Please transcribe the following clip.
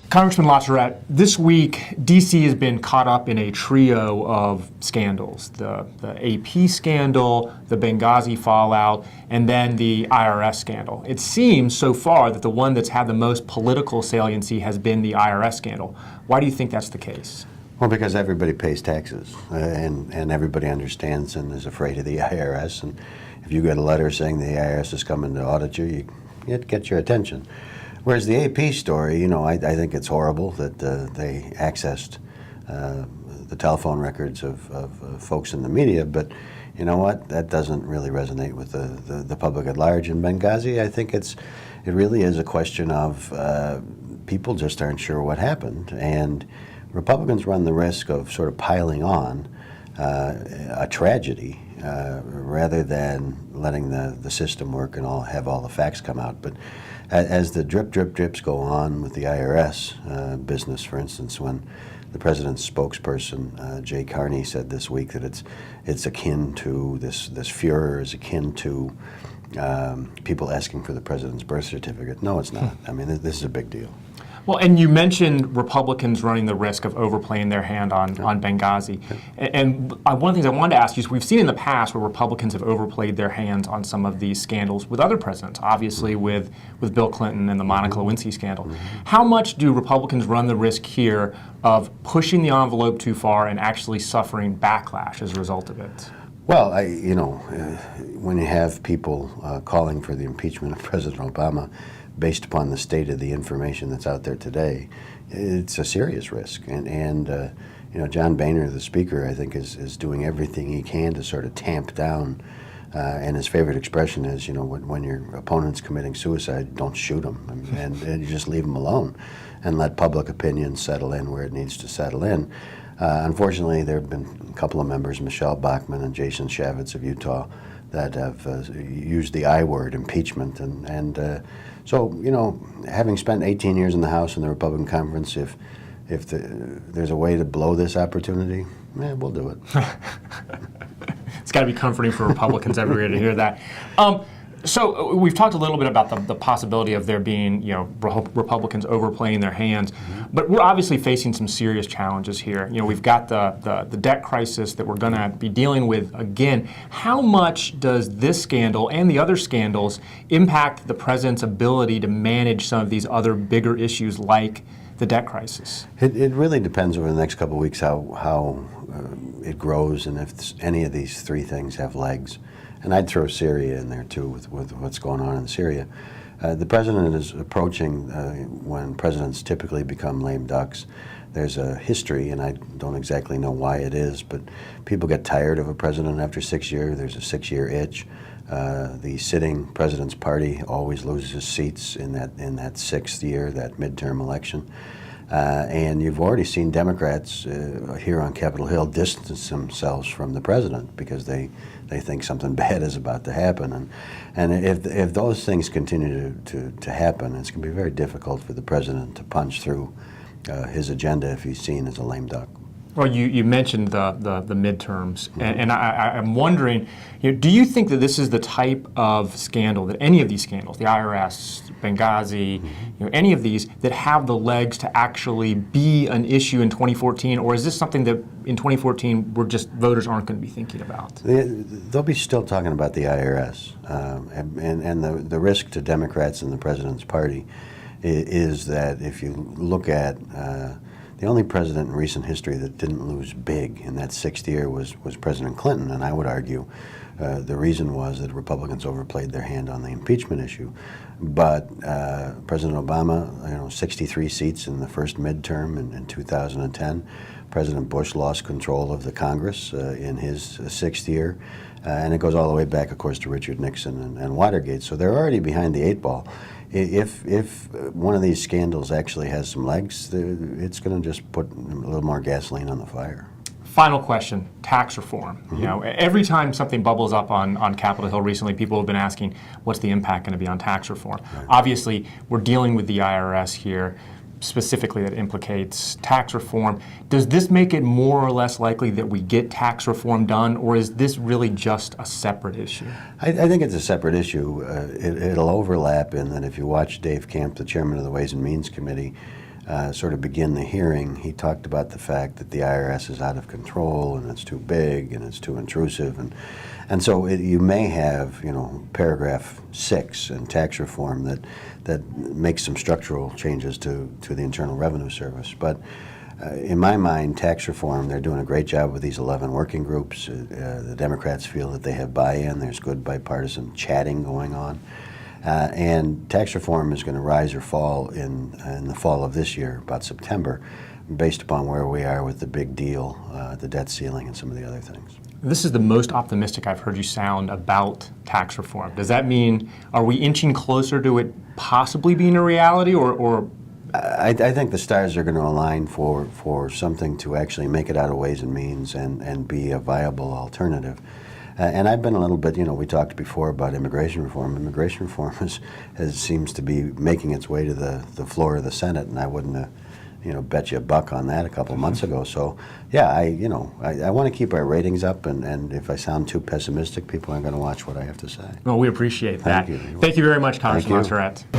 Congressman Latourette, this week, D.C. has been caught up in a trio of scandals. The AP scandal, the Benghazi fallout, and then the IRS scandal. It seems so far that the one that's had the most political saliency has been the IRS scandal. Why do you think that's the case? Well, because everybody pays taxes, and everybody understands and is afraid of the IRS. And if you get a letter saying the IRS is coming to audit you, it gets your attention. Whereas the AP story, I think it's horrible that they accessed the telephone records of folks in the media, but you know what? That doesn't really resonate with the public at large. In Benghazi, I think it really is a question of people just aren't sure what happened, and Republicans run the risk of sort of piling on a tragedy rather than letting the system work and have all the facts come out. But as the drips go on with the IRS business, for instance, when the president's spokesperson, Jay Carney, said this week that it's akin to this furor is akin to people asking for the president's birth certificate. No, it's not. I mean, this is a big deal. Well, and you mentioned Republicans running the risk of overplaying their hand on Benghazi. And one of the things I wanted to ask you is we've seen in the past where Republicans have overplayed their hands on some of these scandals with other presidents, obviously with Bill Clinton and the Monica Lewinsky scandal. How much do Republicans run the risk here of pushing the envelope too far and actually suffering backlash as a result of it? Well, when you have people calling for the impeachment of President Obama based upon the state of the information that's out there today, it's a serious risk. And John Boehner, the Speaker, I think is doing everything he can to sort of tamp down. And his favorite expression is, when your opponent's committing suicide, don't shoot him, and you just leave him alone and let public opinion settle in where it needs to settle in. Unfortunately, there have been a couple of members, Michelle Bachmann and Jason Chaffetz of Utah, that have used the I word, impeachment. So, having spent 18 years in the House and the Republican conference, if there's a way to blow this opportunity, we'll do it. It's got to be comforting for Republicans everywhere to hear that. So we've talked a little bit about the possibility of there being, Republicans overplaying their hands, but we're obviously facing some serious challenges here. We've got the debt crisis that we're going to be dealing with again. How much does this scandal and the other scandals impact the president's ability to manage some of these other bigger issues like the debt crisis? It really depends over the next couple of weeks how it grows and if any of these three things have legs. And I'd throw Syria in there, too, with what's going on in Syria. The president is approaching when presidents typically become lame ducks. There's a history, and I don't exactly know why it is, but people get tired of a president after 6 years. There's a 6-year itch. The sitting president's party always loses seats in that sixth year, that midterm election. And you've already seen Democrats here on Capitol Hill distance themselves from the president because they think something bad is about to happen. And if those things continue to happen, it's going to be very difficult for the president to punch through his agenda if he's seen as a lame duck. Well, you mentioned the midterms, and I'm wondering, do you think that this is the type of scandal, that any of these scandals, the IRS, Benghazi, any of these, that have the legs to actually be an issue in 2014, or is this something that in 2014 voters aren't going to be thinking about? They'll be still talking about the IRS, and the risk to Democrats and the president's party is that if you look at the only president in recent history that didn't lose big in that sixth year was President Clinton, and I would argue the reason was that Republicans overplayed their hand on the impeachment issue. But President Obama, 63 seats in the first midterm in 2010. President Bush lost control of the Congress in his sixth year. And it goes all the way back, of course, to Richard Nixon and Watergate. So they're already behind the 8 ball. If one of these scandals actually has some legs, it's going to just put a little more gasoline on the fire. Final question, tax reform. Every time something bubbles up on Capitol Hill recently, people have been asking, what's the impact going to be on tax reform? Right. Obviously, we're dealing with the IRS here, specifically that implicates tax reform. Does this make it more or less likely that we get tax reform done, or is this really just a separate issue? I think it's a separate issue. It'll overlap in that if you watch Dave Camp, the chairman of the Ways and Means Committee, sort of begin the hearing, he talked about the fact that the IRS is out of control and it's too big and it's too intrusive, and so you may have, you know, paragraph 6 in tax reform that makes some structural changes to the Internal Revenue Service. But in my mind, tax reform, they're doing a great job with these 11 working groups. The Democrats feel that they have buy-in. There's good bipartisan chatting going on. And tax reform is going to rise or fall in the fall of this year, about September, based upon where we are with the big deal, the debt ceiling, and some of the other things. This is the most optimistic I've heard you sound about tax reform. Does that mean, are we inching closer to it possibly being a reality, or I think the stars are going to align for something to actually make it out of Ways and Means and be a viable alternative. And I've been a little bit, you know, we talked before about immigration reform. Immigration reform seems to be making its way to the floor of the Senate, and I wouldn't have, you know, bet you a buck on that a couple of months ago. So, yeah, I want to keep our ratings up, and if I sound too pessimistic, people aren't going to watch what I have to say. well, we appreciate that. Thank you. Thank you very much, Congressman Thank you. Monserrat.